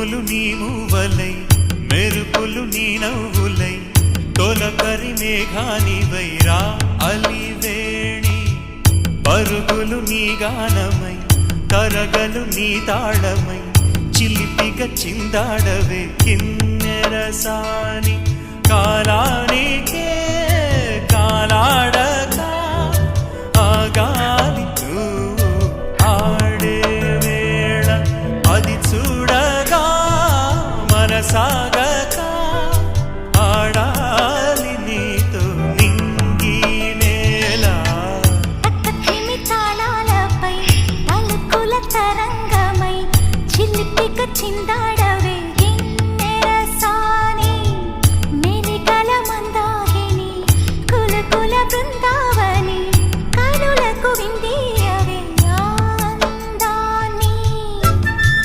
ఉరుములు నీ మూవలై మెరుపులు నీ నవ్వులై తొలకరి మేఘానివై రా అలివేణి పరుగులు నీ గానమై కరగలు నీ తాళమై చిలిపిగా చిందాడవే కిన్నెరసాని కాలానికే కాలాడ